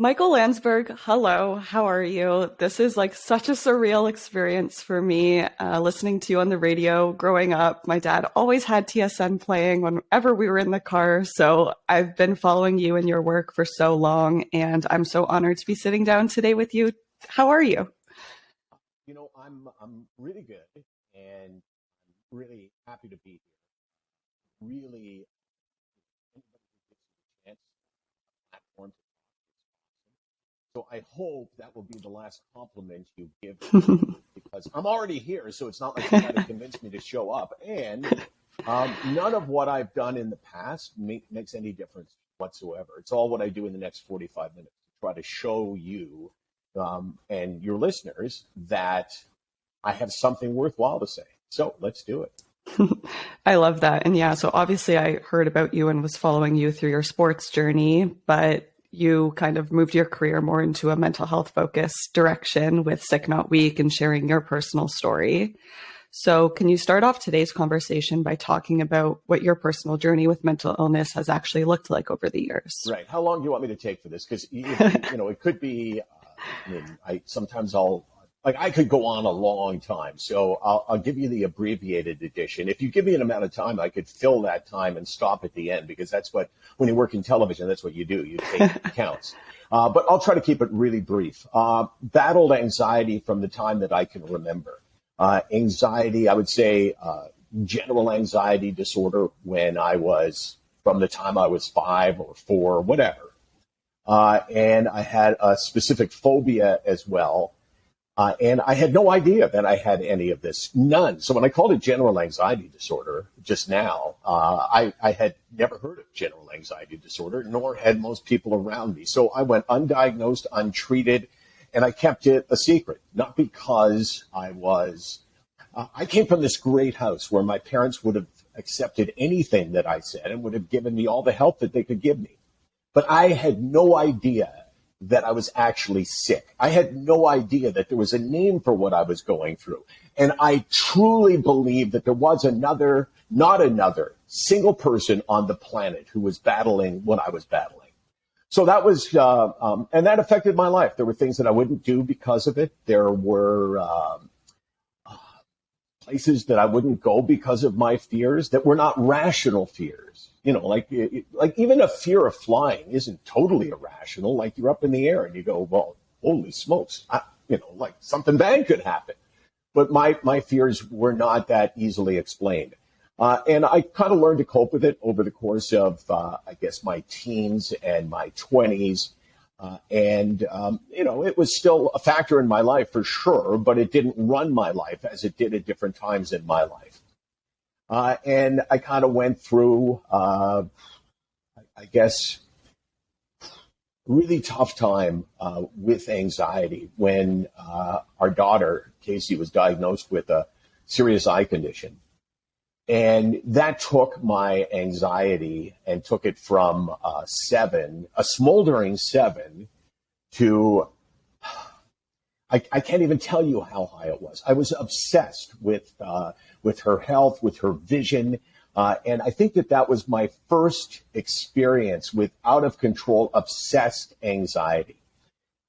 Michael Landsberg, hello, how are you? This is like such a surreal experience for me, listening to you on the radio growing up. My dad always had TSN playing whenever we were in the car. So I've been following you and your work for so long, and I'm so honored to be sitting down today with you. How are you? I'm really good, and I'm really happy to be here. Really, anybody who gives me a chance, platform to talk is awesome. So I hope that will be the last compliment you give me because I'm already here, so it's not like you got to convince me to show up. And none of what I've done in the past makes any difference whatsoever. It's all what I do in the next 45 minutes to try to show you and your listeners that I have something worthwhile to say. So let's do it. I love that. And yeah, so obviously I heard about you and was following you through your sports journey, but you kind of moved your career more into a mental health focused direction with Sick Not Weak and sharing your personal story. So can you start off today's conversation by talking about what your personal journey with mental illness has actually looked like over the years? Right. How long do you want me to take for this? Because, it could be, I could go on a long time. So I'll give you the abbreviated edition. If you give me an amount of time, I could fill that time and stop at the end because that's when you work in television, that's what you do. You take counts. But I'll try to keep it really brief. Battled anxiety from the time that I can remember. Anxiety, I would say, general anxiety disorder when I was from the time I was 5 or 4, whatever. And I had a specific phobia as well. And I had no idea that I had any of this, none. So when I called it general anxiety disorder just now, I had never heard of general anxiety disorder, nor had most people around me. So I went undiagnosed, untreated, and I kept it a secret, not because I came from this great house where my parents would have accepted anything that I said and would have given me all the help that they could give me. But I had no idea that I was actually sick. I had no idea that there was a name for what I was going through. And I truly believe that there was not another single person on the planet who was battling what I was battling. So that was, and that affected my life. There were things that I wouldn't do because of it. There were places that I wouldn't go because of my fears that were not rational fears. Like even a fear of flying isn't totally irrational. Like you're up in the air and you go, well, holy smokes, like something bad could happen. But my fears were not that easily explained. And I kind of learned to cope with it over the course of, my teens and my 20s. It was still a factor in my life for sure, but it didn't run my life as it did at different times in my life. And I kind of went through, really tough time with anxiety when our daughter, Casey, was diagnosed with a serious eye condition. And that took my anxiety and took it from a smoldering 7 to, I can't even tell you how high it was. I was obsessed with her health, with her vision. And I think that was my first experience with out of control, obsessed anxiety.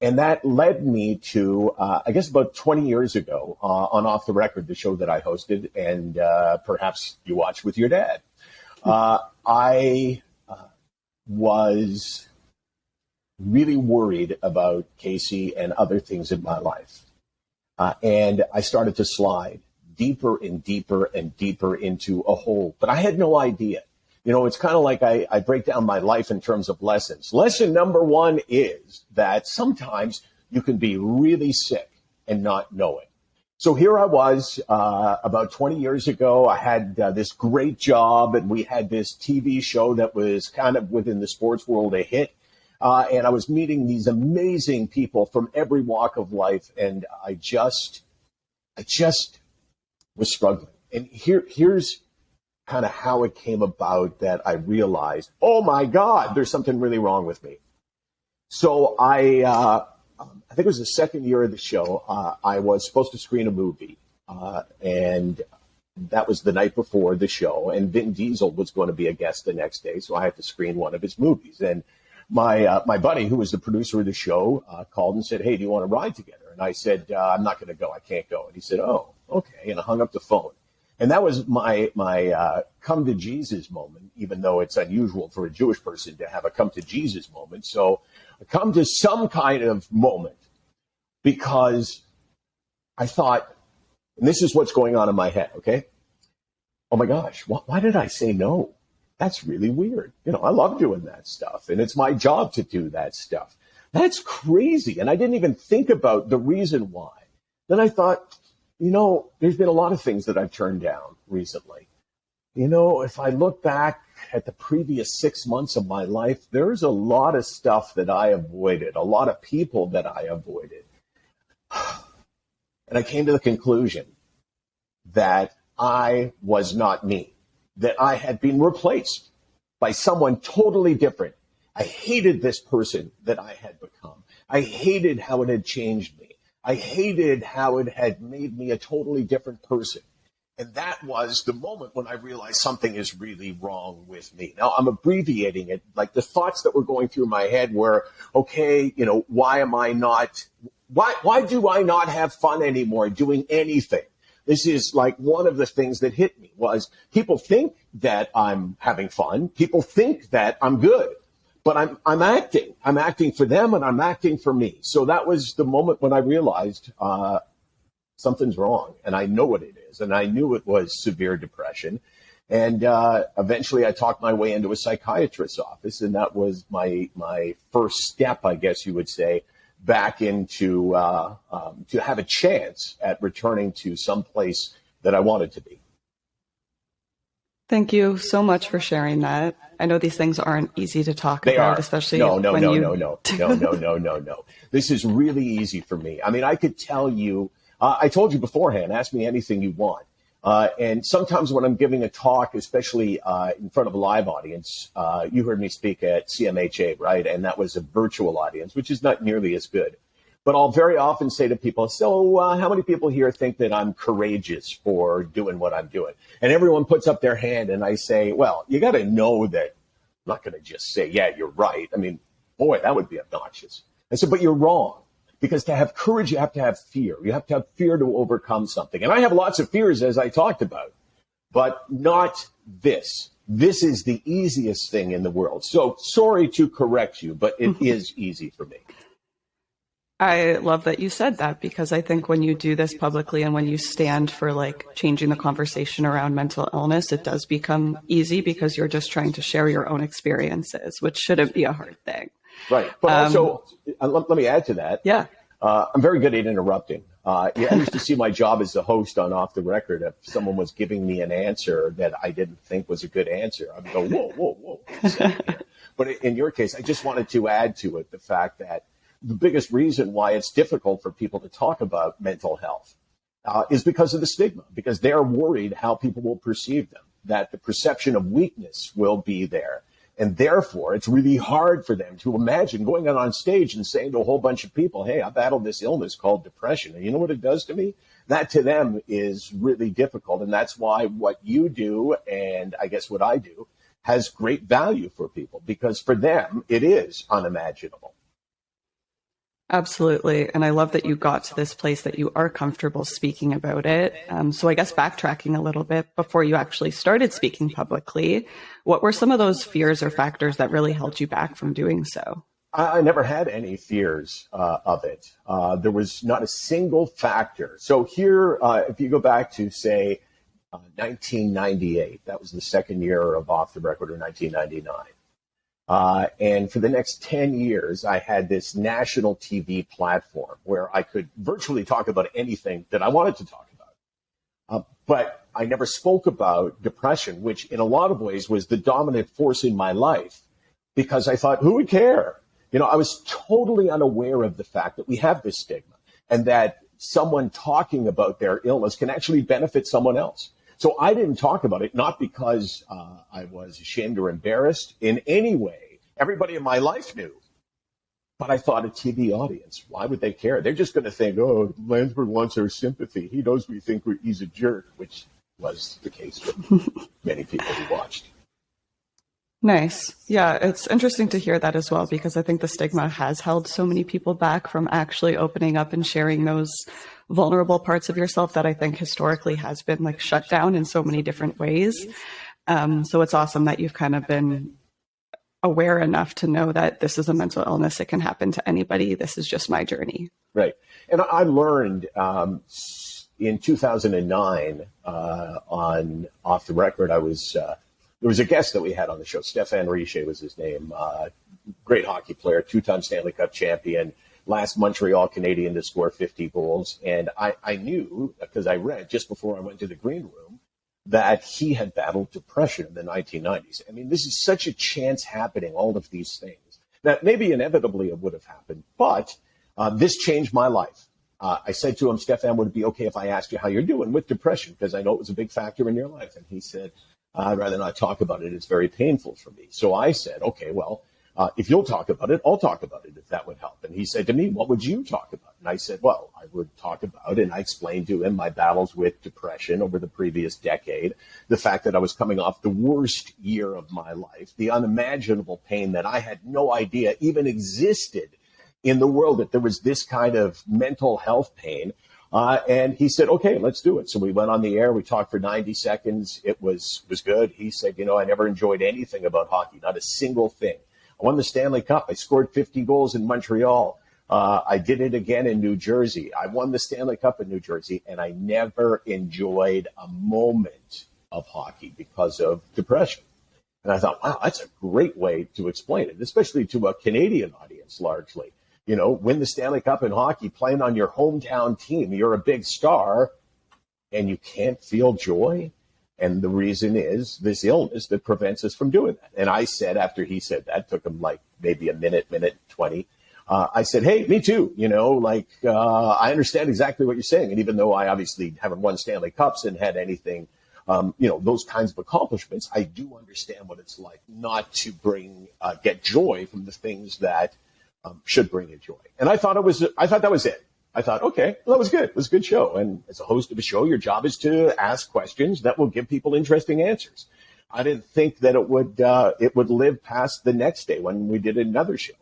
And that led me to, about 20 years ago on Off the Record, the show that I hosted and perhaps you watched with your dad. I was really worried about Casey and other things in my life. And I started to slide deeper and deeper and deeper into a hole, but I had no idea. It's kind of like I break down my life in terms of lessons. Lesson number 1 is that sometimes you can be really sick and not know it. So here I was about 20 years ago. I had this great job and we had this TV show that was kind of within the sports world a hit. And I was meeting these amazing people from every walk of life. And I just was struggling. And here's kind of how it came about that I realized, oh my God, there's something really wrong with me. So I think it was the second year of the show. I was supposed to screen a movie, and that was the night before the show. And Vin Diesel was going to be a guest the next day, so I had to screen one of his movies. And my buddy, who was the producer of the show, called and said, "Hey, do you want to ride together?" And I said, "I'm not going to go. I can't go." And he said, "Oh, okay." And I hung up the phone. And that was my come to Jesus moment, even though it's unusual for a Jewish person to have a come to Jesus moment. So I come to some kind of moment because I thought, and this is what's going on in my head, okay? Oh my gosh, why did I say no? That's really weird. I love doing that stuff, and it's my job to do that stuff. That's crazy. And I didn't even think about the reason why. Then I thought, there's been a lot of things that I've turned down recently. If I look back at the previous 6 months of my life, there's a lot of stuff that I avoided, a lot of people that I avoided. And I came to the conclusion that I was not me, that I had been replaced by someone totally different. I hated this person that I had become. I hated how it had changed me. I hated how it had made me a totally different person. And that was the moment when I realized something is really wrong with me. Now, I'm abbreviating it. Like the thoughts that were going through my head were, okay, why do I not have fun anymore doing anything? This is like one of the things that hit me was people think that I'm having fun. People think that I'm good, but I'm acting. I'm acting for them and I'm acting for me. So that was the moment when I realized something's wrong, and I know what it is. And I knew it was severe depression. And eventually I talked my way into a psychiatrist's office, and that was my first step, I guess you would say, back into to have a chance at returning to some place that I wanted to be. Thank you so much for sharing that. I know these things aren't easy to talk about, especially no. This is really easy for me. I mean, I could tell you, I told you beforehand, ask me anything you want. And sometimes when I'm giving a talk, especially in front of a live audience, you heard me speak at CMHA, right? And that was a virtual audience, which is not nearly as good. But I'll very often say to people, so how many people here think that I'm courageous for doing what I'm doing? And everyone puts up their hand, and I say, well, you got to know that I'm not going to just say, yeah, you're right. I mean, boy, that would be obnoxious. I said, but you're wrong. Because to have courage, you have to have fear. You have to have fear to overcome something. And I have lots of fears, as I talked about, but not this. This is the easiest thing in the world. So sorry to correct you, but it is easy for me. I love that you said that, because I think when you do this publicly and when you stand for like changing the conversation around mental illness, it does become easy because you're just trying to share your own experiences, which shouldn't be a hard thing. Right. But also, let me add to that. Yeah. I'm very good at interrupting. I used to see my job as the host on Off the Record. If someone was giving me an answer that I didn't think was a good answer, I'd go, whoa. But in your case, I just wanted to add to it the fact that the biggest reason why it's difficult for people to talk about mental health is because of the stigma, because they're worried how people will perceive them, that the perception of weakness will be there. And therefore, it's really hard for them to imagine going out on stage and saying to a whole bunch of people, hey, I battled this illness called depression. And you know what it does to me? That to them is really difficult. And that's why what you do, and I guess what I do, has great value for people, because for them, it is unimaginable. Absolutely. And I love that you got to this place that you are comfortable speaking about it. So I guess backtracking a little bit, before you actually started speaking publicly, what were some of those fears or factors that really held you back from doing so? I never had any fears of it. There was not a single factor. So here, if you go back to, say, 1998, that was the second year of Off the Record, or 1999. And for the next 10 years, I had this national TV platform where I could virtually talk about anything that I wanted to talk about. But I never spoke about depression, which in a lot of ways was the dominant force in my life, because I thought, who would care? I was totally unaware of the fact that we have this stigma and that someone talking about their illness can actually benefit someone else. So I didn't talk about it, not because I was ashamed or embarrassed in any way. Everybody in my life knew. But I thought, a TV audience, why would they care? They're just going to think, oh, Landsberg wants our sympathy. He knows we think he's a jerk, which was the case for many people who watched. Nice. Yeah, it's interesting to hear that as well because I think the stigma has held so many people back from actually opening up and sharing those vulnerable parts of yourself that I think historically has been like shut down in so many different ways. So it's awesome that you've kind of been aware enough to know that this is a mental illness. It can happen to anybody. This is just my journey. Right. And I learned in 2009 on Off the Record, there was a guest that we had on the show. Stéphane Richer was his name. Great hockey player, two-time Stanley Cup champion, last Montreal Canadian to score 50 goals. And I knew, because I read just before I went to the green room, that he had battled depression in the 1990s. I mean, this is such a chance happening, all of these things, that maybe inevitably it would have happened. But this changed my life. I said to him, Stefan, would it be okay if I asked you how you're doing with depression? Because I know it was a big factor in your life. And he said, I'd rather not talk about it. It's very painful for me. So I said, okay, well, if you'll talk about it, I'll talk about it if that would help. And he said to me, what would you talk about? And I said, well, I would talk about, and I explained to him my battles with depression over the previous decade, the fact that I was coming off the worst year of my life, the unimaginable pain that I had no idea even existed in the world, that there was this kind of mental health pain. And he said, okay, let's do it. So we went on the air. We talked for 90 seconds. It was good. He said, I never enjoyed anything about hockey, not a single thing. I won the Stanley Cup. I scored 50 goals in Montreal. I did it again in New Jersey. I won the Stanley Cup in New Jersey, and I never enjoyed a moment of hockey because of depression. And I thought, wow, that's a great way to explain it, especially to a Canadian audience largely. Win the Stanley Cup in hockey, playing on your hometown team. You're a big star, and you can't feel joy. And the reason is this illness that prevents us from doing that. And I said, after he said that, took him like maybe a minute 20. I said, hey, me too. I understand exactly what you're saying. And even though I obviously haven't won Stanley Cups and had anything, those kinds of accomplishments, I do understand what it's like not to get joy from the things that should bring you joy. And I thought that was it. I thought, okay, well, that was good. It was a good show. And as a host of a show, your job is to ask questions that will give people interesting answers. I didn't think that it would live past the next day when we did another show.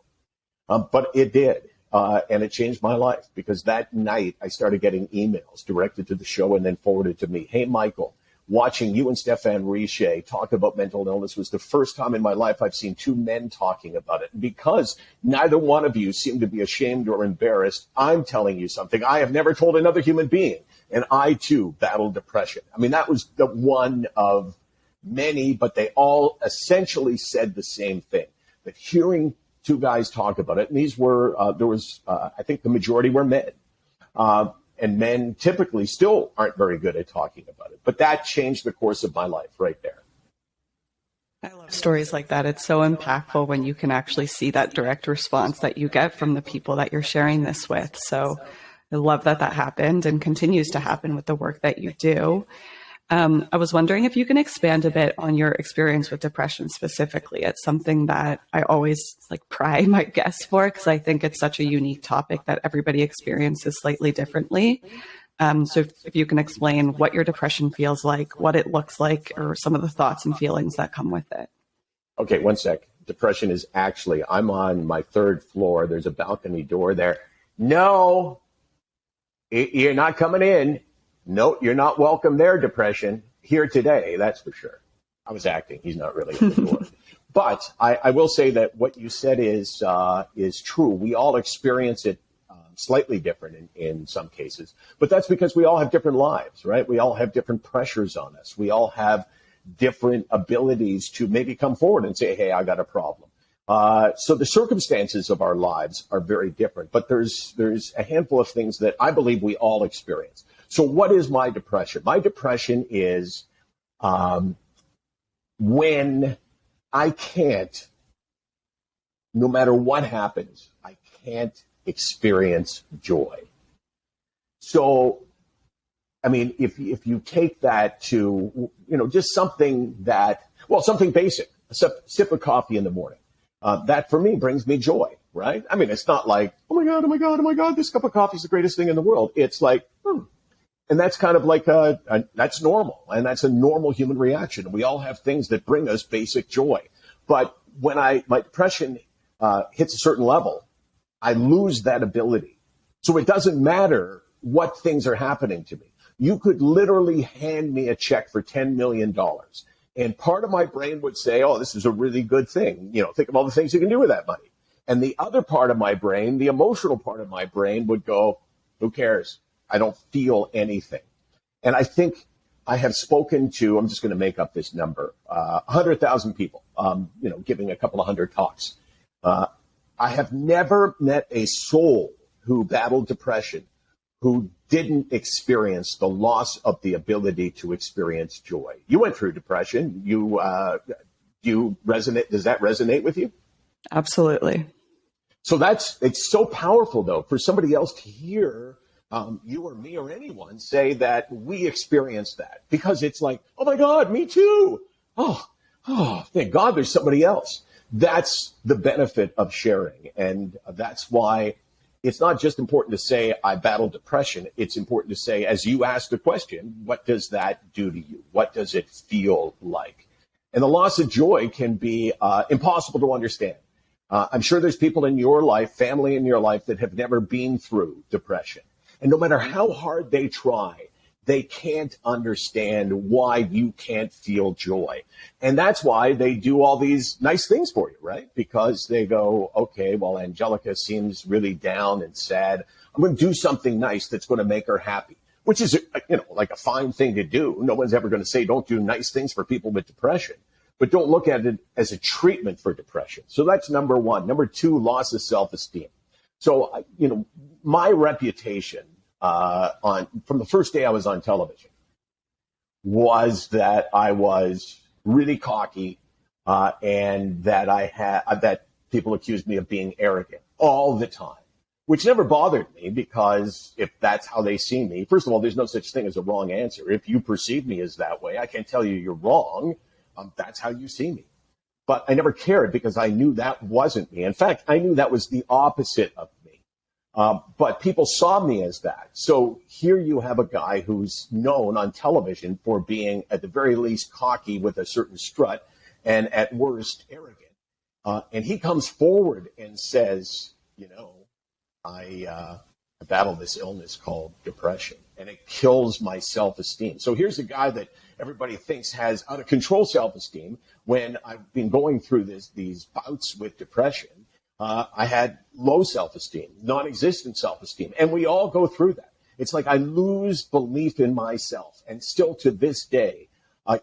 But it did. And it changed my life because that night I started getting emails directed to the show and then forwarded to me. Hey, Michael, watching you and Stéphane Richer talk about mental illness was the first time in my life I've seen two men talking about it. Because neither one of you seem to be ashamed or embarrassed, I'm telling you something I have never told another human being. And I, too, battled depression. I mean, that was the one of many, but they all essentially said the same thing. That hearing two guys talk about it, and these were, I think the majority were men. And men typically still aren't very good at talking about it. But that changed the course of my life right there. I love stories like that. It's so impactful when you can actually see that direct response that you get from the people that you're sharing this with. So I love that happened and continues to happen with the work that you do. I was wondering if you can expand a bit on your experience with depression specifically. It's something that I always pry my guests for because I think it's such a unique topic that everybody experiences slightly differently. So if you can explain what your depression feels like, what it looks like, or some of the thoughts and feelings that come with it. Okay, one sec. Depression is actually, I'm on my third floor. There's a balcony door there. No, you're not coming in. No, you're not welcome there, depression. Here today, that's for sure. I was acting. He's not really at the door. But I will say that what you said is true. We all experience it slightly different in some cases. But that's because we all have different lives, right? We all have different pressures on us. We all have different abilities to maybe come forward and say, hey, I got a problem. So the circumstances of our lives are very different. But there's a handful of things that I believe we all experience. So what is my depression? My depression is when I can't, no matter what happens, I can't experience joy. So, I mean, if you take that to, just something something basic, a sip of coffee in the morning, that for me brings me joy, right? I mean, it's not like, oh my God, this cup of coffee is the greatest thing in the world. It's like, And that's kind of like that's normal, and that's a normal human reaction. We all have things that bring us basic joy. But when my depression hits a certain level, I lose that ability. So it doesn't matter what things are happening to me. You could literally hand me a check for $10 million. And part of my brain would say, oh, this is a really good thing. Think of all the things you can do with that money. And the other part of my brain, the emotional part of my brain would go, who cares? I don't feel anything. And I think I have spoken to, I'm just going to make up this number, 100,000 people, giving a couple of hundred talks. I have never met a soul who battled depression who didn't experience the loss of the ability to experience joy. You went through depression. Does that resonate with you? Absolutely. So it's so powerful, though, for somebody else to hear you or me or anyone say that we experienced that, because it's like, oh my God, me too. Oh, thank God there's somebody else. That's the benefit of sharing. And that's why it's not just important to say I battled depression. It's important to say, as you asked the question, what does that do to you? What does it feel like? And the loss of joy can be impossible to understand. I'm sure there's people in your life, family in your life, that have never been through depression. And no matter how hard they try, they can't understand why you can't feel joy. And that's why they do all these nice things for you, right? Because they go, okay, well, Angelica seems really down and sad. I'm going to do something nice that's going to make her happy, which is, like a fine thing to do. No one's ever going to say don't do nice things for people with depression. But don't look at it as a treatment for depression. So that's number one. Number two, loss of self-esteem. So, my reputation from the first day I was on television was that I was really cocky, and that people accused me of being arrogant all the time, which never bothered me, because if that's how they see me, first of all, there's no such thing as a wrong answer. If you perceive me as that way, I can't tell you you're wrong. That's how you see me. But I never cared, because I knew that wasn't me. In fact, I knew that was the opposite of me. But people saw me as that. So here you have a guy who's known on television for being, at the very least, cocky with a certain strut, and at worst, arrogant. And he comes forward and says, I battle this illness called depression, and it kills my self-esteem. So here's a guy that everybody thinks has out of control self-esteem. When I've been going through these bouts with depression, I had low self-esteem, non-existent self-esteem. And we all go through that. It's like I lose belief in myself. And still to this day,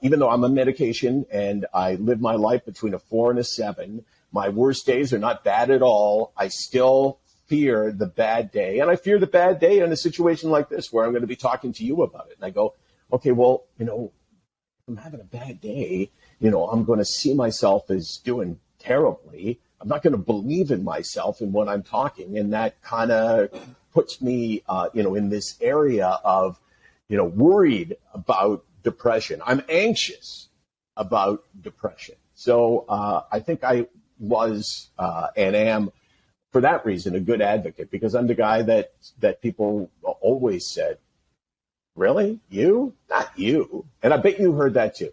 even though I'm on medication and I live my life between a 4 and a 7, my worst days are not bad at all. I still fear the bad day. And I fear the bad day in a situation like this, where I'm going to be talking to you about it. And I go, okay, well, if I'm having a bad day, I'm going to see myself as doing terribly. I'm not going to believe in myself and when I'm talking. And that kind of puts me, in this area of, worried about depression. I'm anxious about depression. So I think I was and am, for that reason, a good advocate, because I'm the guy that people always said, really? You? Not you. And I bet you heard that too.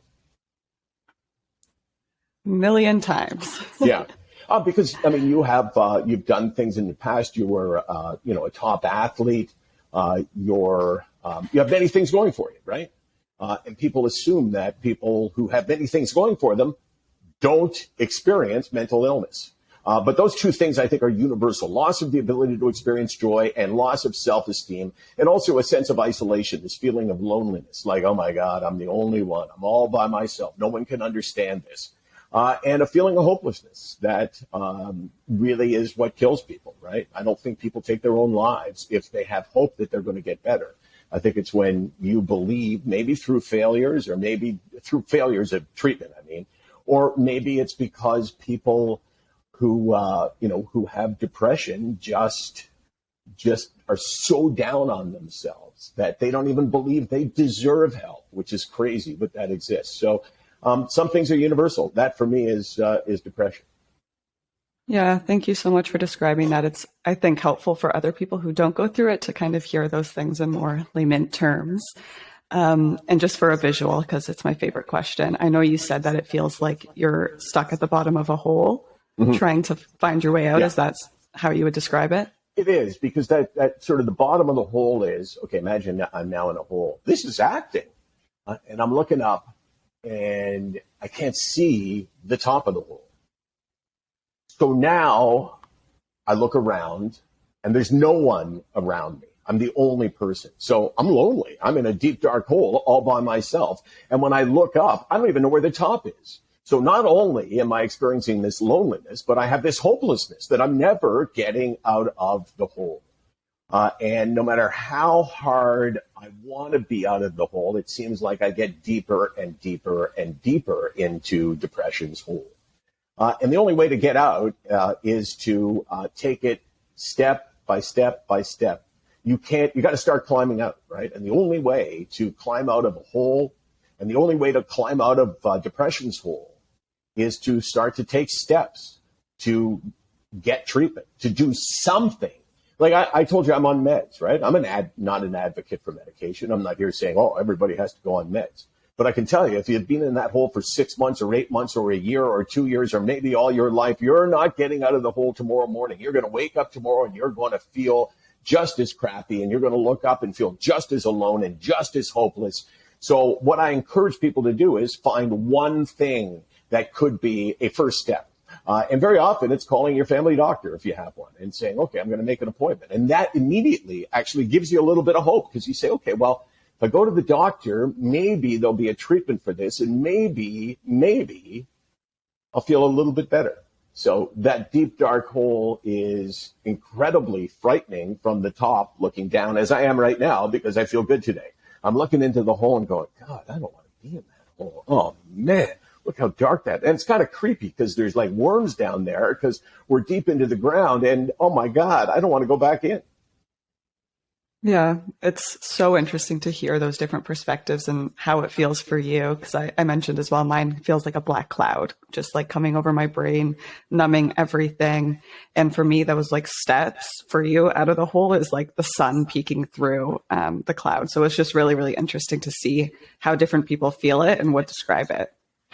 Million times. Yeah. Because, you've done things in the past. You were, a top athlete. You have many things going for you, right? And people assume that people who have many things going for them don't experience mental illness. But those two things, I think, are universal: loss of the ability to experience joy and loss of self-esteem, and also a sense of isolation, this feeling of loneliness, like, oh my God, I'm the only one. I'm all by myself. No one can understand this. And a feeling of hopelessness that really is what kills people, right? I don't think people take their own lives if they have hope that they're going to get better. I think it's when you believe, maybe through failures, or maybe through failures of treatment, or maybe it's because people who have depression just are so down on themselves that they don't even believe they deserve help, which is crazy, but that exists. So some things are universal. That for me is depression. Yeah, thank you so much for describing that. It's, I think, helpful for other people who don't go through it to kind of hear those things in more layman terms. And just for a visual, because it's my favorite question, I know you said that it feels like you're stuck at the bottom of a hole trying to find your way out. Yeah. Is that how you would describe it? It is, because that sort of the bottom of the hole is, okay, imagine I'm now in a hole. This is acting. And I'm looking up and I can't see the top of the hole. So now I look around and there's no one around me. I'm the only person. So I'm lonely. I'm in a deep, dark hole all by myself. And when I look up, I don't even know where the top is. So not only am I experiencing this loneliness, but I have this hopelessness that I'm never getting out of the hole. And no matter how hard I want to be out of the hole, it seems like I get deeper and deeper and deeper into depression's hole. And the only way to get out is to take it step by step by step. You got to start climbing out, right? And the only way to climb out of a hole, and the only way to climb out of depression's hole, is to start to take steps to get treatment, to do something. Like I told you, I'm on meds, right? I'm not an advocate for medication. I'm not here saying, oh, everybody has to go on meds. But I can tell you, if you've been in that hole for 6 months or 8 months or a year or 2 years or maybe all your life, you're not getting out of the hole tomorrow morning. You're going to wake up tomorrow and you're going to feel just as crappy, and you're going to look up and feel just as alone and just as hopeless. So what I encourage people to do is find one thing that could be a first step. And very often it's calling your family doctor if you have one and saying, okay, I'm going to make an appointment. And that immediately actually gives you a little bit of hope, because you say, okay, well, if I go to the doctor, maybe there'll be a treatment for this, and maybe I'll feel a little bit better. So that deep, dark hole is incredibly frightening from the top, looking down, as I am right now, because I feel good today. I'm looking into the hole and going, God, I don't want to be in that hole. Oh, man, look how dark that is. And it's kind of creepy because there's like worms down there because we're deep into the ground. And, oh, my God, I don't want to go back in. Yeah, it's so interesting to hear those different perspectives and how it feels for you. Because I mentioned as well, mine feels like a black cloud, just like coming over my brain, numbing everything. And for me, that was like steps. For you, out of the hole is like the sun peeking through the cloud. So it's just really, really interesting to see how different people feel it and what describe it.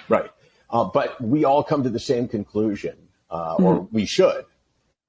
Right. But we all come to the same conclusion, or we should,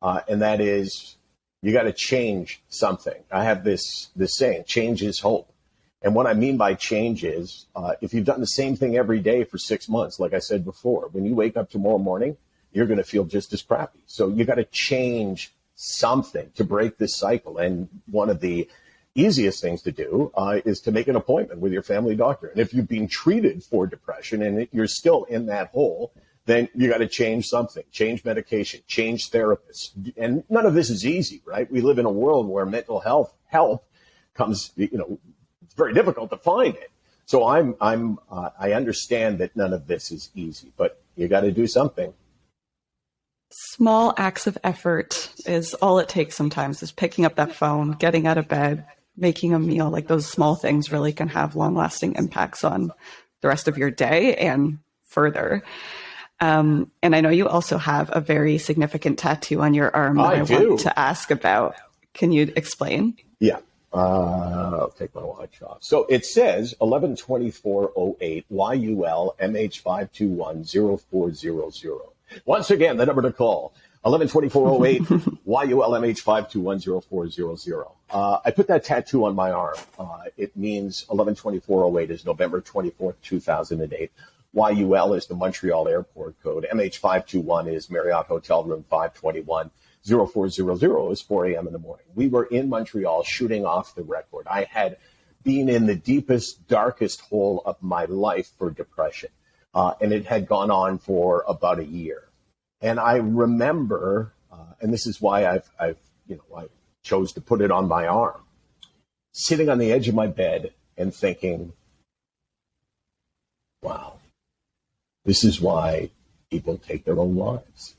and that is, you got to change something. I have this saying, change is hope. And what I mean by change is, if you've done the same thing every day for 6 months, like I said before, when you wake up tomorrow morning, you're going to feel just as crappy. So you got to change something to break this cycle. And one of the easiest things to do is to make an appointment with your family doctor. And if you've been treated for depression and you're still in that hole, then you got to change something, change medication, change therapists. And none of this is easy, right? We live in a world where mental health help comes, it's very difficult to find it. So I understand that none of this is easy, but you got to do something. Small acts of effort is all it takes sometimes, is picking up that phone, getting out of bed, making a meal. Like those small things really can have long-lasting impacts on the rest of your day and further. And I know you also have a very significant tattoo on your arm that I want to ask about. Can you explain? Yeah. I'll take my watch off. So it says 112408 YUL MH5210400. Once again, the number to call, 112408 YUL MH5210400. I put that tattoo on my arm. It means 112408 is November 24th, 2008. YUL is the Montreal airport code. MH521 is Marriott Hotel Room 521. 0400 is 4 a.m. in the morning. We were in Montreal shooting off the record. I had been in the deepest, darkest hole of my life for depression. And it had gone on for about a year. And I remember, and this is why I chose to put it on my arm, sitting on the edge of my bed and thinking, wow, this is why people take their own lives.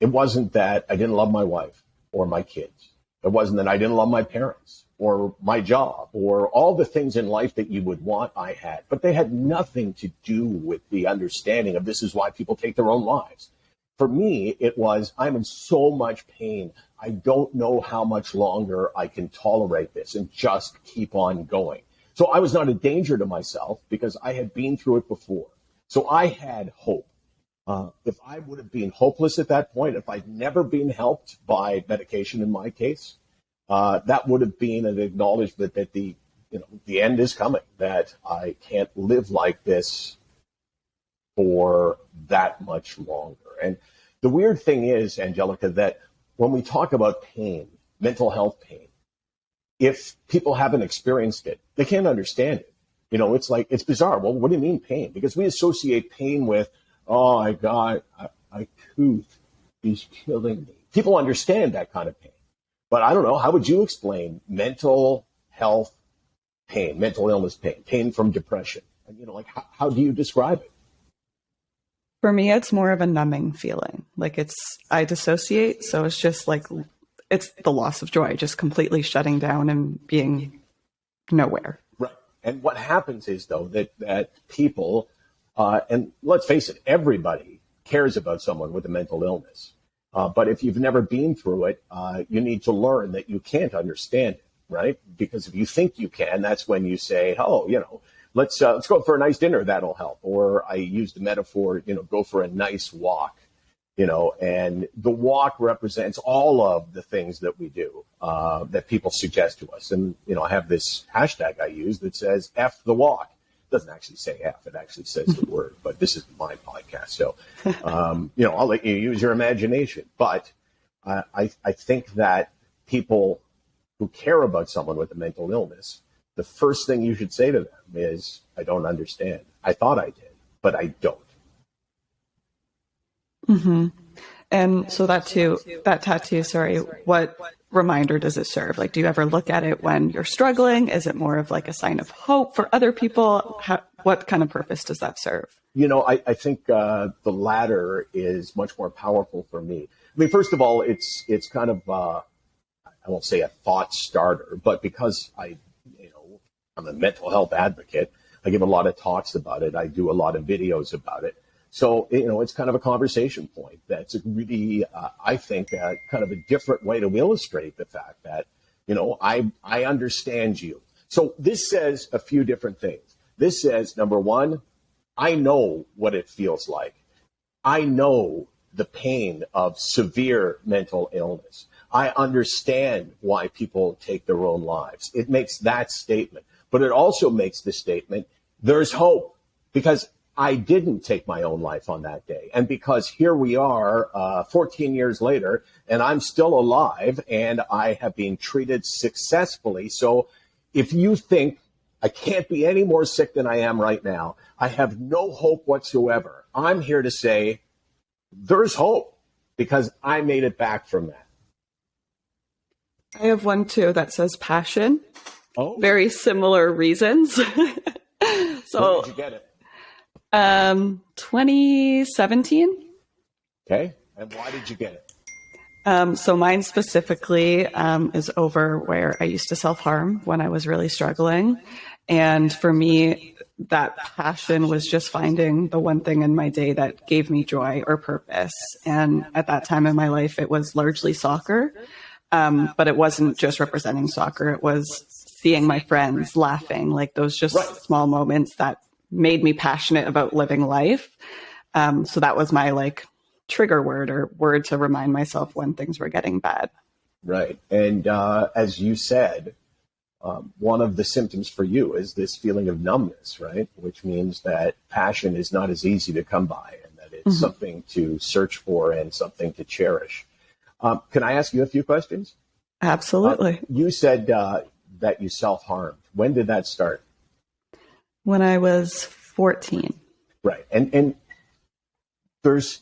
It wasn't that I didn't love my wife or my kids. It wasn't that I didn't love my parents or my job or all the things in life that you would want I had. But they had nothing to do with the understanding of this is why people take their own lives. For me, it was, I'm in so much pain. I don't know how much longer I can tolerate this and just keep on going. So I was not a danger to myself because I had been through it before. So I had hope. If I would have been hopeless at that point, if I'd never been helped by medication in my case, that would have been an acknowledgement that the end is coming, that I can't live like this for that much longer. And the weird thing is, Angelica, that when we talk about pain, mental health pain, if people haven't experienced it, they can't understand it. It's bizarre. Well, what do you mean pain? Because we associate pain with, oh my God, my tooth is killing me. People understand that kind of pain. But I don't know, how would you explain mental health pain, mental illness pain, pain from depression? And, how do you describe it? For me, it's more of a numbing feeling. I dissociate. So it's just it's the loss of joy, just completely shutting down and being nowhere. Right. And what happens is, though, that people, and let's face it, everybody cares about someone with a mental illness. But if you've never been through it, you need to learn that you can't understand it, right? Because if you think you can, that's when you say, oh, let's go for a nice dinner, that'll help. Or I use the metaphor, go for a nice walk, and the walk represents all of the things that we do, that people suggest to us. And, I have this hashtag I use that says F the walk. It doesn't actually say F, it actually says the word, but this is my podcast. So, I'll let you use your imagination. But I think that people who care about someone with a mental illness, the first thing you should say to them is, I don't understand. I thought I did, but I don't. Mm-hmm. And so that tattoo, sorry, what reminder does it serve? Do you ever look at it when you're struggling? Is it more of a sign of hope for other people? What kind of purpose does that serve? I think the latter is much more powerful for me. I mean, first of all, it's kind of, I won't say a thought starter, but because I'm a mental health advocate, I give a lot of talks about it. I do a lot of videos about it. So, it's kind of a conversation point that's really, I think, kind of a different way to illustrate the fact that, I understand you. So this says a few different things. This says, number one, I know what it feels like. I know the pain of severe mental illness. I understand why people take their own lives. It makes that statement. But it also makes the statement, there's hope, because I didn't take my own life on that day. And because here we are 14 years later, and I'm still alive, and I have been treated successfully. So if you think I can't be any more sick than I am right now, I have no hope whatsoever, I'm here to say there's hope, because I made it back from that. I have one too that says passion. Oh, very similar reasons. So when did you get it? 2017. Okay. And why did you get it? So mine specifically is over where I used to self-harm when I was really struggling. And for me, that passion was just finding the one thing in my day that gave me joy or purpose. And at that time in my life, it was largely soccer. But it wasn't just representing soccer. It was seeing my friends laughing, those just small moments that made me passionate about living life. So that was my trigger word or word to remind myself when things were getting bad. Right. And as you said, one of the symptoms for you is this feeling of numbness, right? Which means that passion is not as easy to come by, and that it's something to search for and something to cherish. Can I ask you a few questions? Absolutely. You said that you self-harmed. When did that start? When I was 14. Right. And there's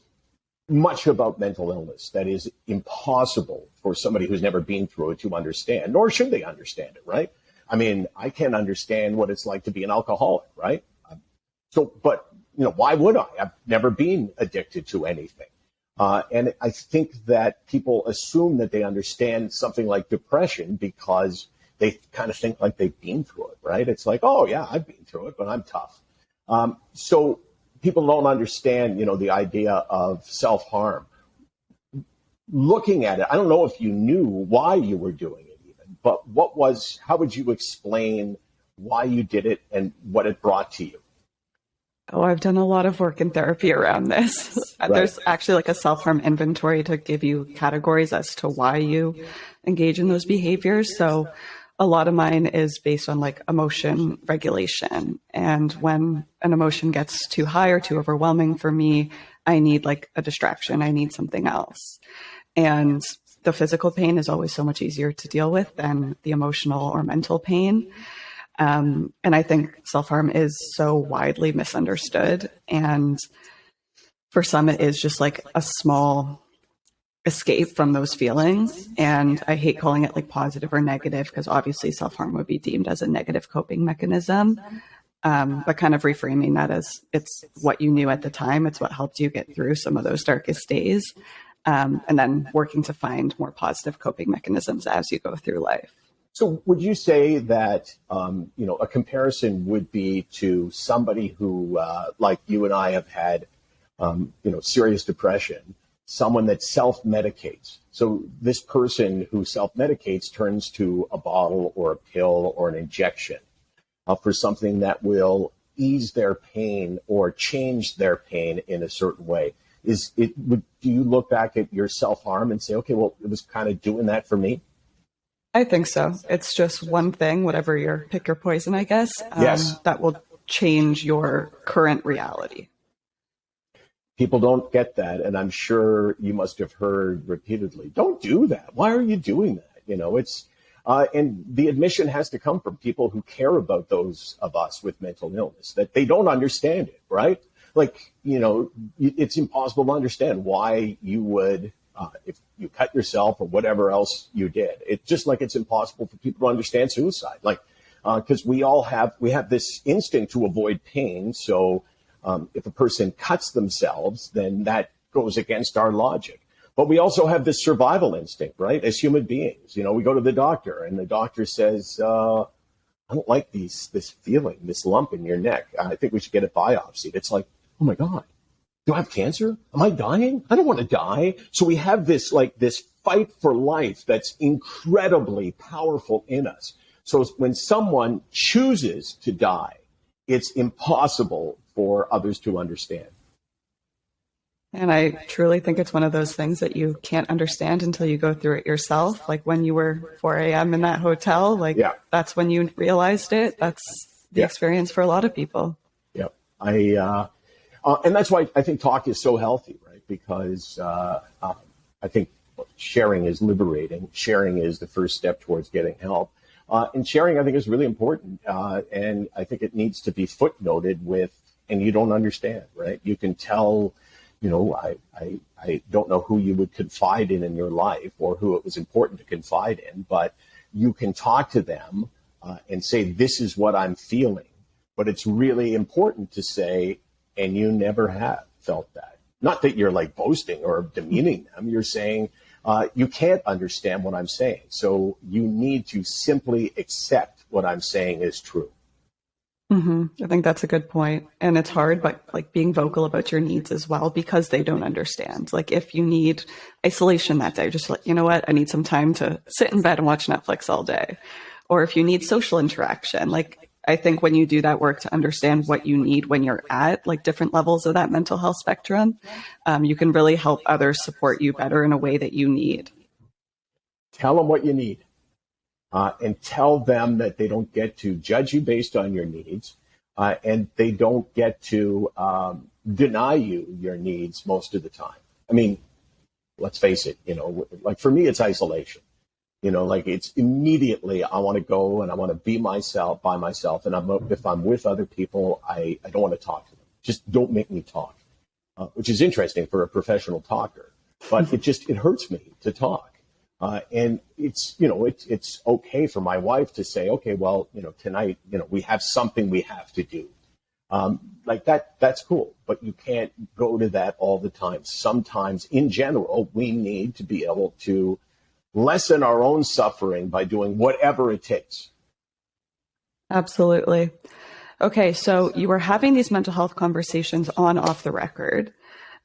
much about mental illness that is impossible for somebody who's never been through it to understand, nor should they understand it, right? I mean, I can't understand what it's like to be an alcoholic, right? But why would I? I've never been addicted to anything. And I think that people assume that they understand something like depression because they kind of think like they've been through it, right? It's like, oh yeah, I've been through it, but I'm tough. So people don't understand, the idea of self-harm. Looking at it, I don't know if you knew why you were doing it even, but how would you explain why you did it, and what it brought to you? Oh, I've done a lot of work in therapy around this. Right. There's actually like a self-harm inventory to give you categories as to why you engage in those behaviors. So a lot of mine is based on like emotion regulation. And when an emotion gets too high or too overwhelming for me, I need like a distraction. I need something else. And the physical pain is always so much easier to deal with than the emotional or mental pain. And I think self-harm is so widely misunderstood. And for some, it is just like a small escape from those feelings. And I hate calling it like positive or negative because obviously self-harm would be deemed as a negative coping mechanism. But kind of reframing that as it's what you knew at the time. It's what helped you get through some of those darkest days. And then working to find more positive coping mechanisms as you go through life. So would you say that, a comparison would be to somebody who, like you and I have had, serious depression, someone that self-medicates. So this person who self-medicates turns to a bottle or a pill or an injection for something that will ease their pain or change their pain in a certain way. Do you look back at your self-harm and say, okay, well, it was kind of doing that for me? I think so. It's just one thing, whatever your pick your poison, I guess, Yes. that will change your current reality. People don't get that. And I'm sure you must have heard repeatedly, don't do that. Why are you doing that? And the admission has to come from people who care about those of us with mental illness, that they don't understand it, right? Like, it's impossible to understand why you would, if you cut yourself or whatever else you did. It's just like it's impossible for people to understand suicide. Like, because we have this instinct to avoid pain. So if a person cuts themselves, then that goes against our logic. But we also have this survival instinct, right? As human beings, we go to the doctor and the doctor says, I don't like this feeling, this lump in your neck. I think we should get it biopsied. It's like, oh my God, do I have cancer? Am I dying? I don't want to die. So we have this fight for life that's incredibly powerful in us. So when someone chooses to die, it's impossible for others to understand. And I truly think it's one of those things that you can't understand until you go through it yourself. Like when you were 4 a.m. in that hotel, That's when you realized it. That's the experience for a lot of people. Yeah. And that's why I think talk is so healthy, right? Because I think sharing is liberating. Sharing is the first step towards getting help. And sharing, I think, is really important. And I think it needs to be footnoted with, and you don't understand, right? You can tell, I don't know who you would confide in your life or who it was important to confide in, but you can talk to them and say, this is what I'm feeling. But it's really important to say, and you never have felt that. Not that you're like boasting or demeaning them. You're saying, you can't understand what I'm saying. So you need to simply accept what I'm saying is true. I think that's a good point. And it's hard, but like being vocal about your needs as well, because they don't understand. Like if you need isolation that day, just like, you know what, I need some time to sit in bed and watch Netflix all day. Or if you need social interaction, like I think when you do that work to understand what you need when you're at like different levels of that mental health spectrum, you can really help others support you better in a way that you need. Tell them what you need. And tell them that they don't get to judge you based on your needs, and they don't get to deny you your needs most of the time. I mean, let's face it, like for me, it's isolation. Like it's immediately I want to go and I want to be myself by myself. And if I'm with other people, I don't want to talk to them. Just don't make me talk, which is interesting for a professional talker. But it hurts me to talk. And it's okay for my wife to say, okay, well, tonight, we have something we have to do. Like that's cool, but you can't go to that all the time. Sometimes in general, we need to be able to lessen our own suffering by doing whatever it takes. Absolutely. Okay. So you were having these mental health conversations off the record.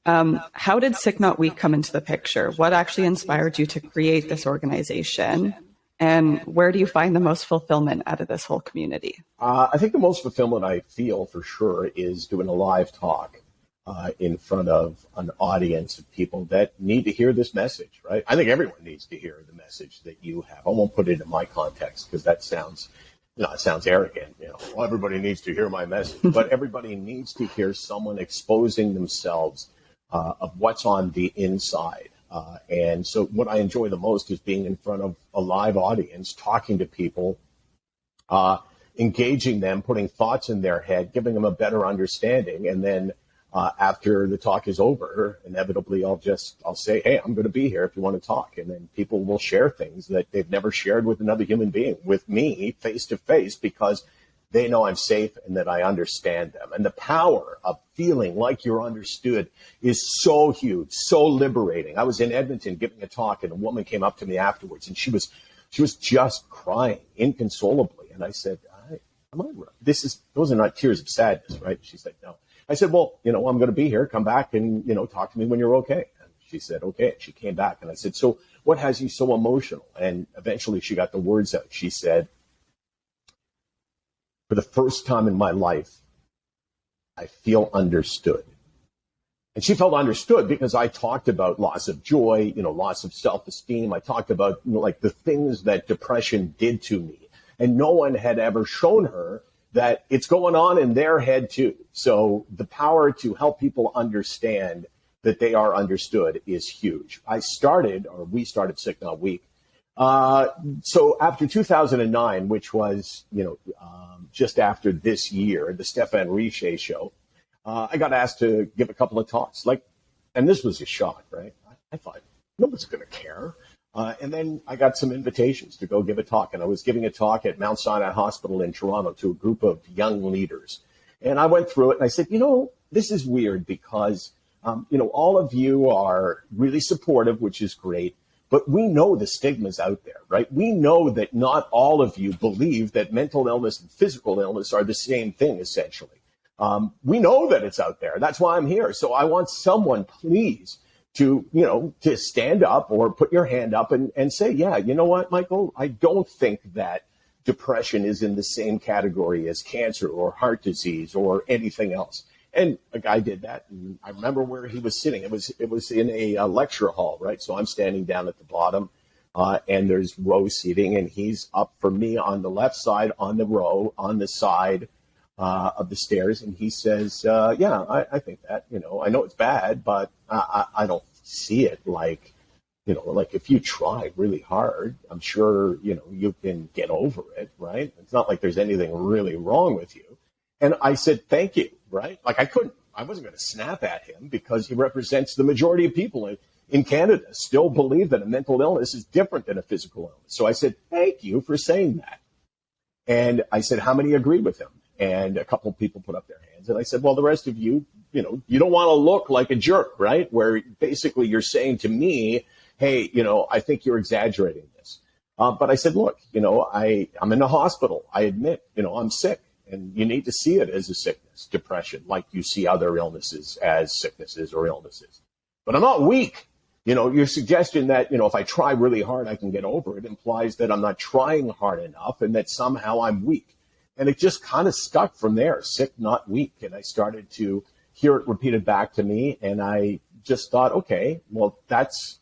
How did Sick Not Weak come into the picture? What actually inspired you to create this organization? And where do you find the most fulfillment out of this whole community? I think the most fulfillment I feel for sure is doing a live talk in front of an audience of people that need to hear this message, right? I think everyone needs to hear the message that you have. I won't put it in my context because that sounds, it sounds arrogant. Well, everybody needs to hear my message, but everybody needs to hear someone exposing themselves of what's on the inside. And so what I enjoy the most is being in front of a live audience, talking to people, engaging them, putting thoughts in their head, giving them a better understanding. And then after the talk is over, inevitably I'll say, hey, I'm going to be here if you want to talk. And then people will share things that they've never shared with another human being, with me face to face, because they know I'm safe and that I understand them. And the power of feeling like you're understood is so huge, so liberating. I was in Edmonton giving a talk, and a woman came up to me afterwards, and she was just crying inconsolably. And I said, those are not tears of sadness, right? She said, no. I said, well, I'm going to be here. Come back and, talk to me when you're okay. And she said, okay. And she came back, and I said, so what has you so emotional? And eventually she got the words out. She said, for the first time in my life, I feel understood. And she felt understood because I talked about loss of joy, loss of self-esteem. I talked about, like the things that depression did to me. And no one had ever shown her that it's going on in their head too. So the power to help people understand that they are understood is huge. We started Sick Not Weak. So after 2009, which was, just after this year, the Stefan Richer show, I got asked to give a couple of talks. And this was a shock, right? I thought nobody's going to care. And then I got some invitations to go give a talk. And I was giving a talk at Mount Sinai Hospital in Toronto to a group of young leaders. And I went through it and I said, this is weird because, all of you are really supportive, which is great. But we know the stigma's out there, right? We know that not all of you believe that mental illness and physical illness are the same thing, essentially. We know that it's out there. That's why I'm here. So I want someone, please, to stand up or put your hand up and say, yeah, you know what, Michael, I don't think that depression is in the same category as cancer or heart disease or anything else. And a guy did that. And I remember where he was sitting. It was in a lecture hall, right? So I'm standing down at the bottom and there's row seating, and he's up for me on the left side on the row on the side of the stairs. And he says, yeah, I think that, I know it's bad, but I don't see it like if you try really hard, I'm sure, you can get over it, right? It's not like there's anything really wrong with you. And I said, thank you, right? I wasn't going to snap at him because he represents the majority of people in Canada still believe that a mental illness is different than a physical illness. So I said, thank you for saying that. And I said, how many agreed with him? And a couple of people put up their hands. And I said, well, the rest of you, you don't want to look like a jerk, right? Where basically you're saying to me, hey, I think you're exaggerating this. But I said, look, I'm in the hospital. I admit, I'm sick. And you need to see it as a sickness, depression, like you see other illnesses as sicknesses or illnesses. But I'm not weak. Your suggestion that, if I try really hard, I can get over it implies that I'm not trying hard enough and that somehow I'm weak. And it just kind of stuck from there, sick, not weak. And I started to hear it repeated back to me. And I just thought, okay, well, that's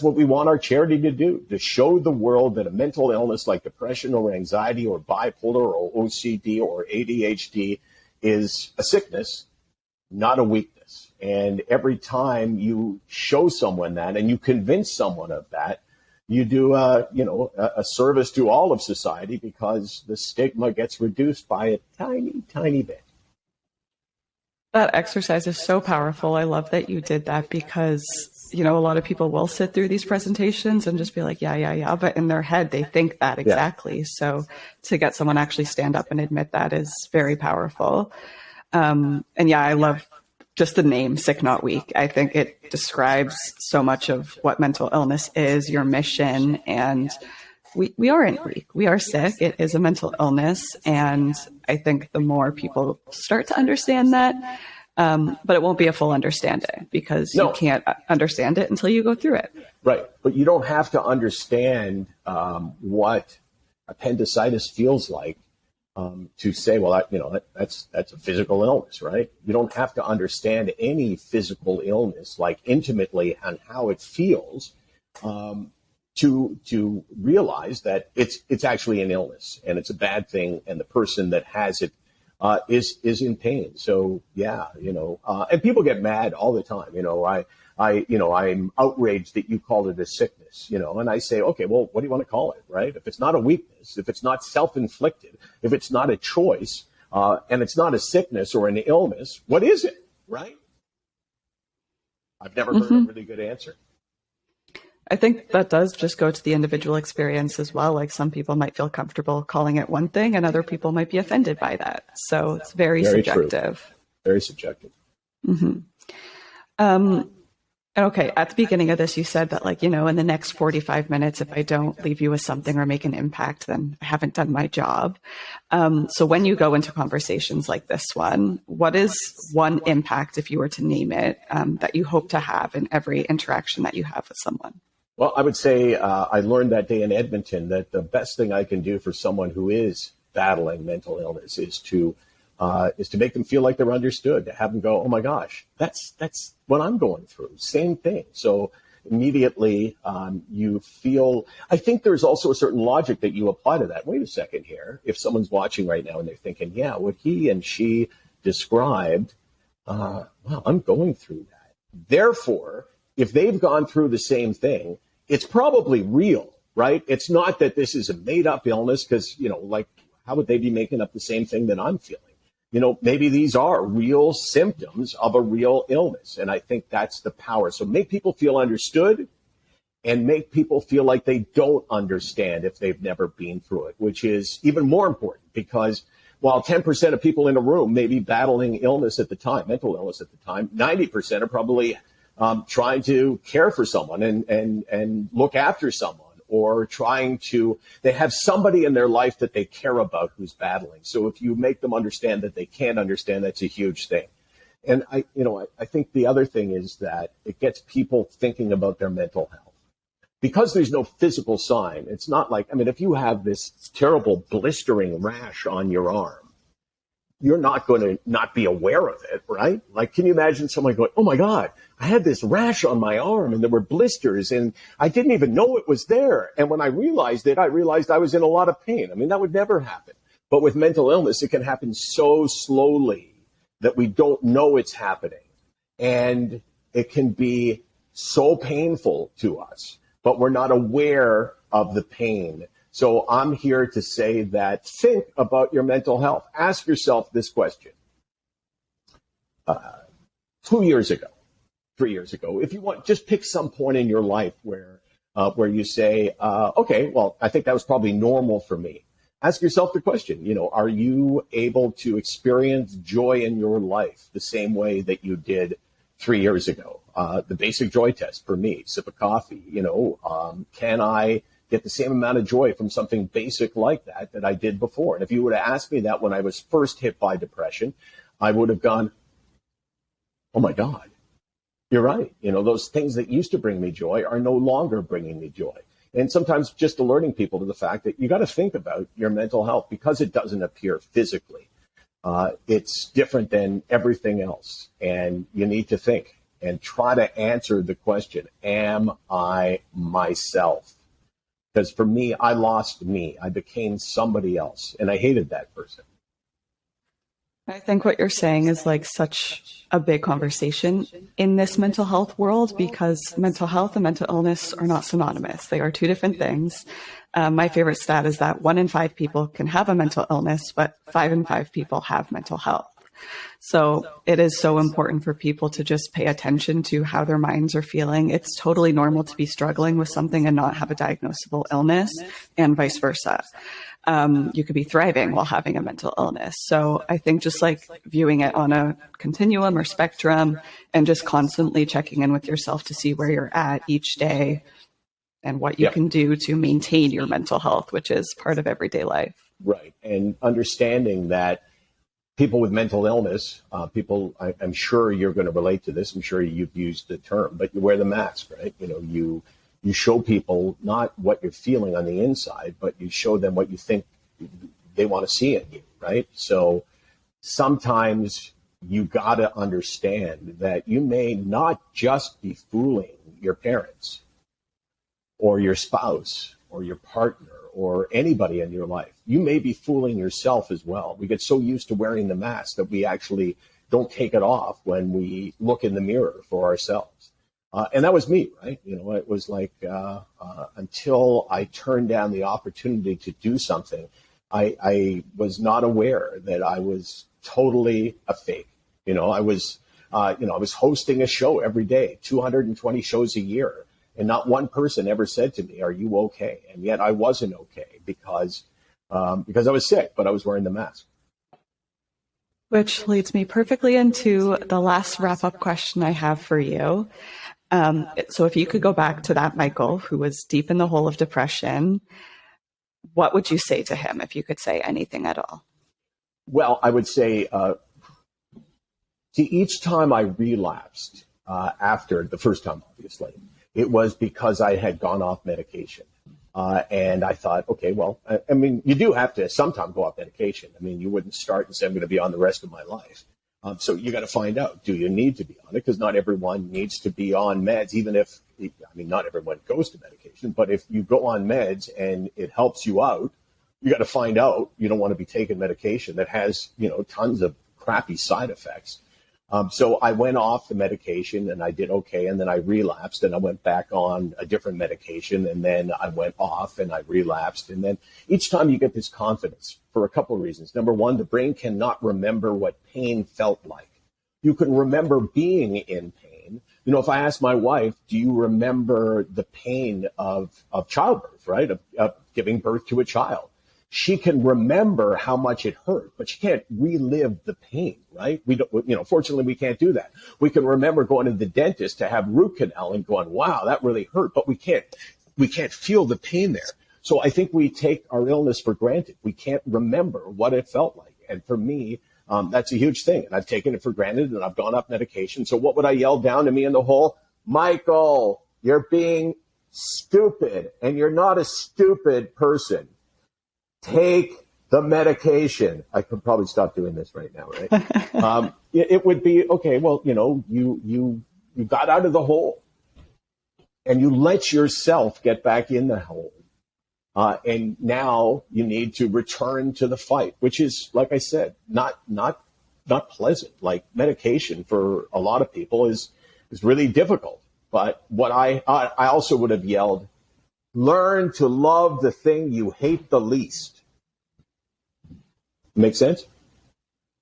what we want our charity to do, to show the world that a mental illness like depression or anxiety or bipolar or OCD or ADHD is a sickness, not a weakness. And every time you show someone that and you convince someone of that, you do a service to all of society because the stigma gets reduced by a tiny, tiny bit. That exercise is so powerful. I love that you did that because, a lot of people will sit through these presentations and just be like, yeah. But in their head, they think that exactly. Yeah. So to get someone actually stand up and admit that is very powerful. And yeah, I love just the name Sick Not Weak. I think it describes so much of what mental illness is, your mission. And we aren't weak. We are sick. It is a mental illness. And I think the more people start to understand that, But it won't be a full understanding because you No, can't understand it until you go through it. right. But you don't have to understand what appendicitis feels like to say, well, that's a physical illness, right? You don't have to understand any physical illness like intimately and how it feels to realize that it's actually an illness and it's a bad thing, and the person that has it is in pain. So yeah, and people get mad all the time. I'm outraged that you called it a sickness, and I say, okay, well, what do you want to call it, right? If it's not a weakness, if it's not self-inflicted, if it's not a choice, and it's not a sickness or an illness, what is it, right? I've never heard a really good answer. I think that does just go to the individual experience as well. Like some people might feel comfortable calling it one thing and other people might be offended by that. So it's very subjective. True. Very subjective. Okay. At the beginning of this, you said that in the next 45 minutes, if I don't leave you with something or make an impact, then I haven't done my job. So when you go into conversations like this one, what is one impact, if you were to name it, that you hope to have in every interaction that you have with someone? Well, I would say I learned that day in Edmonton that the best thing I can do for someone who is battling mental illness is to make them feel like they're understood, to have them go, oh my gosh, that's what I'm going through. Same thing. So immediately you feel, I think there's also a certain logic that you apply to that. Wait a second here. If someone's watching right now and they're thinking, yeah, what he and she described, well, I'm going through that. Therefore, if they've gone through the same thing, it's probably real, right? It's not that this is a made up illness because, how would they be making up the same thing that I'm feeling? Maybe these are real symptoms of a real illness. And I think that's the power. So make people feel understood and make people feel like they don't understand if they've never been through it, which is even more important because while 10% of people in a room may be battling illness at the time, mental illness at the time, 90% are probably trying to care for someone and look after someone, or they have somebody in their life that they care about who's battling. So if you make them understand that they can't understand, that's a huge thing. And I think the other thing is that it gets people thinking about their mental health. Because there's no physical sign, it's not like, if you have this terrible blistering rash on your arm, you're not going to not be aware of it, right? Like, can you imagine someone going, oh my God, I had this rash on my arm and there were blisters and I didn't even know it was there. And when I realized it, I realized I was in a lot of pain. That would never happen. But with mental illness, it can happen so slowly that we don't know it's happening. And it can be so painful to us, but we're not aware of the pain. So I'm here to say that think about your mental health. Ask yourself this question. 2 years ago, 3 years ago, if you want, just pick some point in your life where you say, okay, well, I think that was probably normal for me. Ask yourself the question, are you able to experience joy in your life the same way that you did 3 years ago? The basic joy test for me, sip of coffee, can I get the same amount of joy from something basic like that I did before? And if you would have asked me that when I was first hit by depression, I would have gone, oh my God, you're right. Those things that used to bring me joy are no longer bringing me joy. And sometimes just alerting people to the fact that you got to think about your mental health because it doesn't appear physically. It's different than everything else. And you need to think and try to answer the question, am I myself? Because for me, I lost me. I became somebody else, and I hated that person. I think what you're saying is such a big conversation in this mental health world because mental health and mental illness are not synonymous. They are two different things. My favorite stat is that 1 in 5 people can have a mental illness, but 5 in 5 people have mental health. So it is so important for people to just pay attention to how their minds are feeling. It's totally normal to be struggling with something and not have a diagnosable illness, and vice versa. You could be thriving while having a mental illness. So I think just viewing it on a continuum or spectrum and just constantly checking in with yourself to see where you're at each day and what you can do to maintain your mental health, which is part of everyday life. Right. And understanding that people with mental illness, I'm sure you're going to relate to this. I'm sure you've used the term, but you wear the mask, right? You show people not what you're feeling on the inside, but you show them what you think they want to see in you, right? So sometimes you got to understand that you may not just be fooling your parents or your spouse or your partner or anybody in your life. You may be fooling yourself as well. We get so used to wearing the mask that we actually don't take it off when we look in the mirror for ourselves. And that was me, right? It was like until I turned down the opportunity to do something, I was not aware that I was totally a fake. I was hosting a show every day, 220 shows a year. And not one person ever said to me, "Are you okay?" And yet I wasn't okay because I was sick, but I was wearing the mask. Which leads me perfectly into the last wrap-up question I have for you. So if you could go back to that Michael who was deep in the hole of depression, what would you say to him if you could say anything at all? Well, I would say, see, each time I relapsed after the first time, obviously, it was because I had gone off medication. And I thought, okay, well, I mean, you do have to sometimes go off medication. I mean, you wouldn't start and say, I'm going to be on the rest of my life. So you got to find out, do you need to be on it? Because not everyone needs to be on meds, even if, not everyone goes to medication. But if you go on meds and it helps you out, you got to find out. You don't want to be taking medication that has, tons of crappy side effects. So I went off the medication and I did okay. And then I relapsed and I went back on a different medication. And then I went off and I relapsed. And then each time you get this confidence for a couple of reasons. Number one, the brain cannot remember what pain felt like. You can remember being in pain. If I ask my wife, do you remember the pain of childbirth, right? Of giving birth to a child? She can remember how much it hurt, but she can't relive the pain, right? We don't, fortunately we can't do that. We can remember going to the dentist to have root canal and going, wow, that really hurt, but we can't feel the pain there. So I think we take our illness for granted. We can't remember what it felt like. And for me, that's a huge thing. And I've taken it for granted and I've gone off medication. So what would I yell down to me in the hole? Michael, you're being stupid and you're not a stupid person. Take the medication. I could probably stop doing this right now, right? It would be, okay, well, you got out of the hole and you let yourself get back in the hole. And now you need to return to the fight, which is, like I said, not pleasant. Like medication for a lot of people is really difficult. But what I also would have yelled, learn to love the thing you hate the least. Make sense?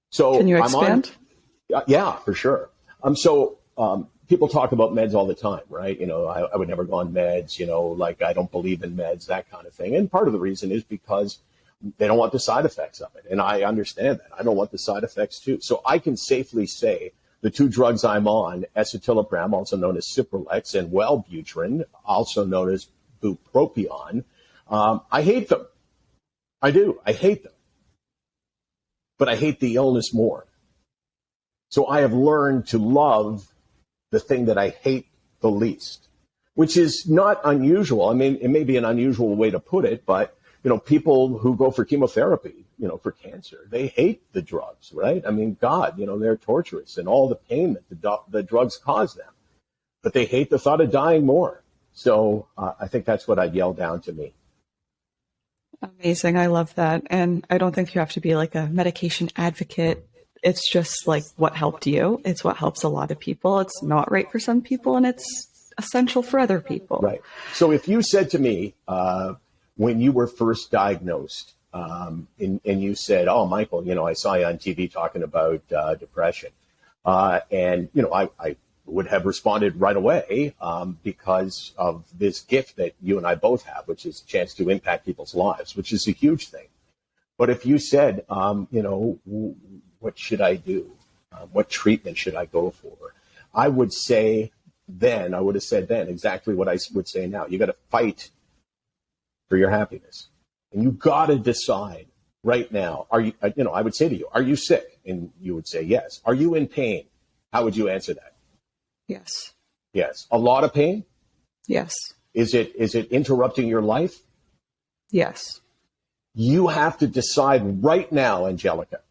So can you expand? Yeah, for sure. People talk about meds all the time, right? I would never go on meds, like I don't believe in meds, that kind of thing. And part of the reason is because they don't want the side effects of it. And I understand that. I don't want the side effects too. So I can safely say the two drugs I'm on, escitalopram, also known as Cipralex, and Wellbutrin, also known as bupropion, I hate them. I do. I hate them. But I hate the illness more. So I have learned to love the thing that I hate the least, which is not unusual. I mean, it may be an unusual way to put it, but, people who go for chemotherapy, for cancer, they hate the drugs, right? I mean, God, they're torturous and all the pain that the drugs cause them, but they hate the thought of dying more. So I think that's what I'd yell down to me. Amazing. I love that. And I don't think you have to be like a medication advocate. It's just like what helped you. It's what helps a lot of people. It's not right for some people and it's essential for other people. Right. So if you said to me when you were first diagnosed and you said, oh, Michael, I saw you on TV talking about depression. And I would have responded right away because of this gift that you and I both have, which is a chance to impact people's lives, which is a huge thing. But if you said, what should I do? What treatment should I go for? I would have said then exactly what I would say now. You got to fight for your happiness. And you got to decide right now, I would say to you, are you sick? And you would say yes. Are you in pain? How would you answer that? Yes. Yes. A lot of pain? Yes. Is it interrupting your life? Yes. You have to decide right now, Angelica,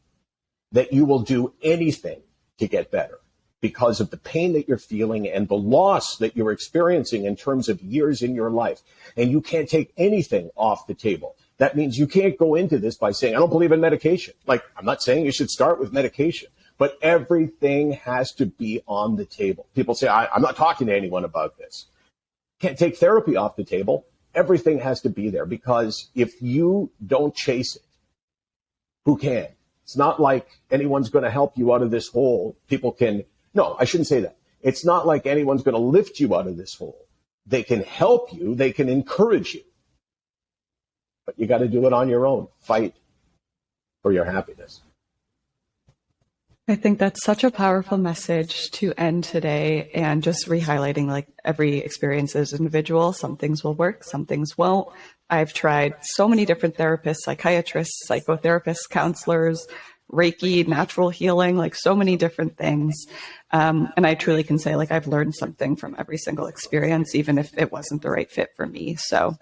that you will do anything to get better because of the pain that you're feeling and the loss that you're experiencing in terms of years in your life. And you can't take anything off the table. That means you can't go into this by saying, I don't believe in medication. Like, I'm not saying you should start with medication, but everything has to be on the table. People say, I'm not talking to anyone about this. Can't take therapy off the table. Everything has to be there because if you don't chase it, who can? It's not like anyone's going to help you out of this hole. No, I shouldn't say that. It's not like anyone's going to lift you out of this hole. They can help you. They can encourage you. But you got to do it on your own. Fight for your happiness. I think that's such a powerful message to end today, and just re-highlighting like every experience is individual. Some things will work, some things won't. I've tried so many different therapists, psychiatrists, psychotherapists, counselors, Reiki, natural healing, like so many different things. And I truly can say like I've learned something from every single experience, even if it wasn't the right fit for me. So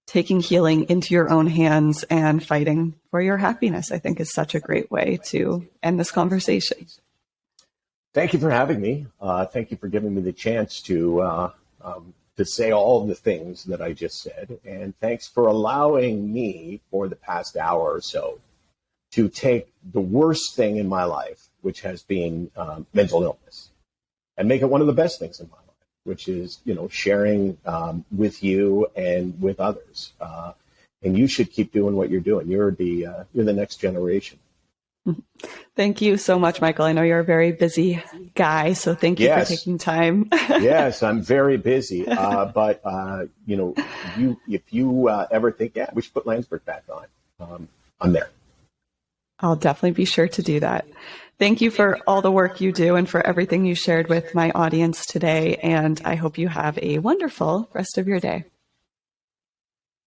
taking healing into your own hands and fighting for your happiness, I think, is such a great way to end this conversation. Thank you for having me. Thank you for giving me the chance to say all of the things that I just said. And thanks for allowing me for the past hour or so to take the worst thing in my life, which has been mental illness, and make it one of the best things in my life, which is, sharing with you and with others. And you should keep doing what you're doing. You're the next generation. Thank you so much, Michael. I know you're a very busy guy, so thank you for taking time. Yes, I'm very busy. But if you ever think, we should put Landsberg back on, I'm there. I'll definitely be sure to do that. Thank you for all the work you do and for everything you shared with my audience today. And I hope you have a wonderful rest of your day.